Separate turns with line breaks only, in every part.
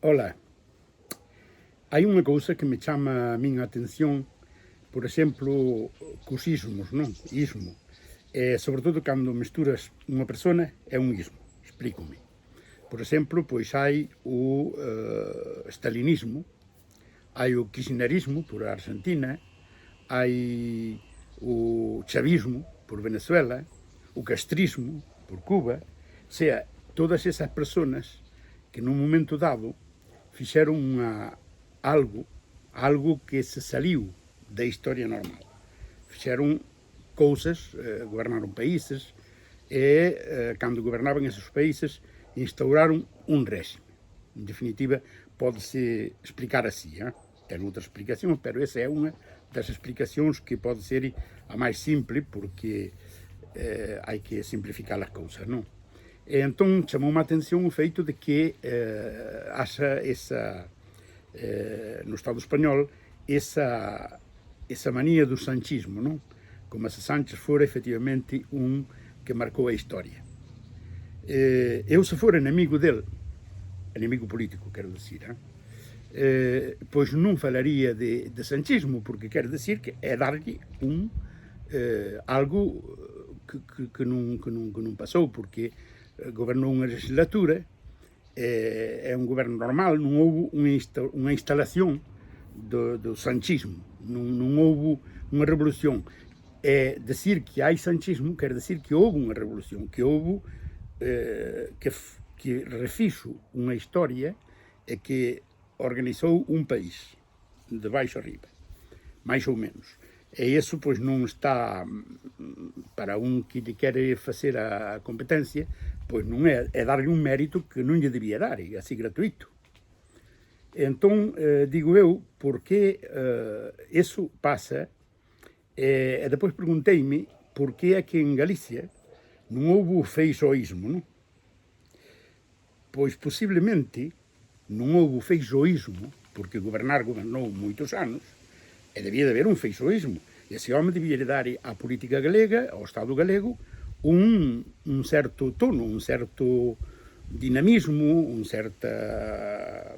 Ola, hai unha cousa que me chama a minha atención, por exemplo, cos ismos, non? Ismo. Sobre todo cando mesturas unha persona e un ismo. Explícome. Por exemplo, pois hai o stalinismo, hai o kirchnerismo por Argentina, hai o chavismo por Venezuela, o castrismo por Cuba, sea, todas esas personas que nun momento dado fixeron algo que se saliu da historia normal. Fixeron cousas, gobernaron países, e cando gobernaban esos países instauraron un réxime. En definitiva, pode-se explicar así, ten outras explicacións, pero esa é unha das explicacións que pode ser a máis simple, porque hai que simplificar as cousas, non? E entón chamou a atención o feito de que haxa no Estado español esa manía do sanchismo, non? Como se Sánchez fora efectivamente un que marcou a historia. Eu se for enemigo del, enemigo político, quero decir, pois non falaría de sanchismo, porque quero decir que é darlle algo que non pasou, porque gobernou unha legislatura, é un goberno normal, non houve unha instalación do sanchismo, non houve unha revolución. Decir que hai sanchismo quer decir que houve unha revolución, que houve que refixo unha historia e que organizou un país de baixo arriba, máis ou menos. E iso pois non está para un que lle quere facer a competencia, pois non é darlle un mérito que non lle debía dar, así gratuito. E entón, digo eu, por que iso pasa, e depois pregunteime por que é que en Galicia non houve o feixoísmo, non? Pois posiblemente non houve o feixoísmo, porque gobernou moitos anos, e debía de haber un feixoísmo. E ese home debía dar á política galega, ao Estado galego, un certo tono, un certo dinamismo, un certa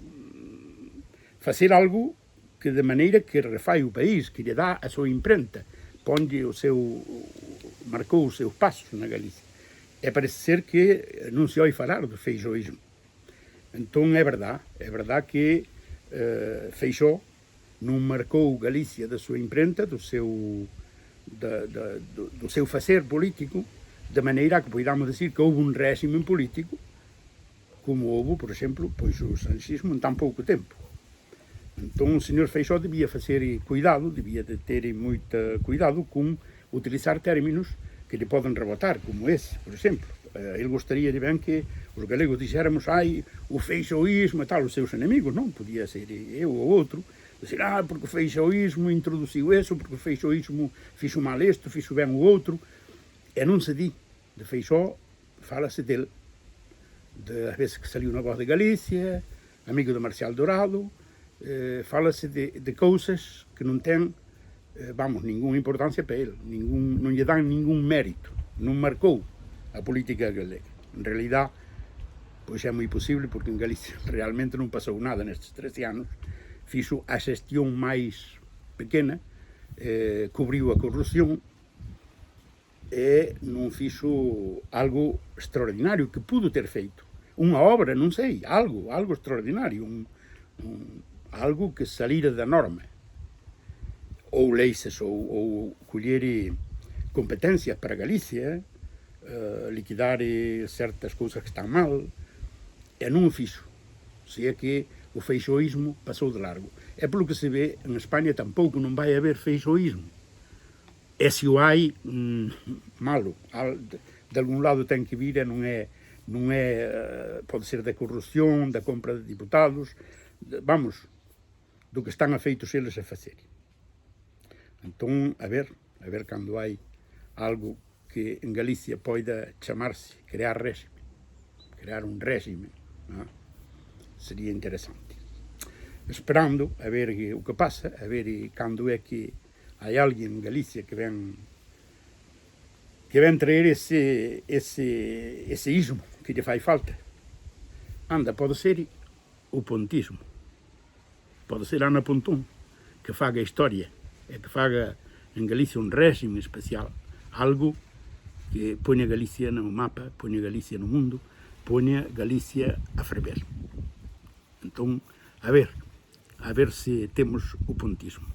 facer algo que de maneira que refai o país, que lle dá a súa imprenta, ponlle marcou os seus pasos na Galicia. E parece ser que non se oi falar do feixoísmo. Entón é verdad que Feixóo non marcou Galicia da súa imprenta, do seu facer político, de maneira que poidamos decir que houve un réxime político, como houve, por exemplo, pois o sanchismo en tan pouco tempo. Entón, o señor Feixóo debía facer cuidado, debía de ter moito cuidado con utilizar términos que lle poden rebotar, como ese, por exemplo. Ele gostaría de ben que os galegos dixéramos o feixoísmo e tal, os seus enemigos, non? Podía ser eu ou outro, dizer, porque o feixoísmo introduciu eso, porque o feixoísmo fixo mal isto, fixo ben o outro, e non se di. De Feixóo, fálase del, das veces que saliu na Voz de Galicia, amigo de Marcial Dorado, fálase de cousas que non ten, ninguna importancia para ele, non lle dan ningún mérito, non marcou a política galega. En realidad, pois é moi posible, porque en Galicia realmente non pasou nada nestes 13 anos, fixo a xestión máis pequena, cubriu a corrupción, e non fixo algo extraordinario que pudo ter feito. Unha obra, non sei, algo extraordinario, algo que salira da norma. Ou leises, ou collere competencias para Galicia, liquidar certas cousas que están mal, e non o fixo. Se é que o feixoísmo pasou de largo. É polo que se ve, en España tampouco non vai haber feixoísmo. E se o hai, malo. De algún lado ten que vir, e non é, pode ser da corrupción, da compra de diputados, do que están afeitos eles a facer. Entón, a ver cando hai algo que en Galicia poida chamarse crear un réxime, sería interesante. Esperando a ver o que pasa, a ver cando é que hai alguén en Galicia que ven traer ese ismo que lle fai falta. Pode ser o pontismo. Pode ser Ana Pontón, que faga historia, e que faga en Galicia un réxime especial, algo que poña Galicia no mapa, poña Galicia no mundo, poña Galicia a ferver. Entón, a ver se temos o pontismo.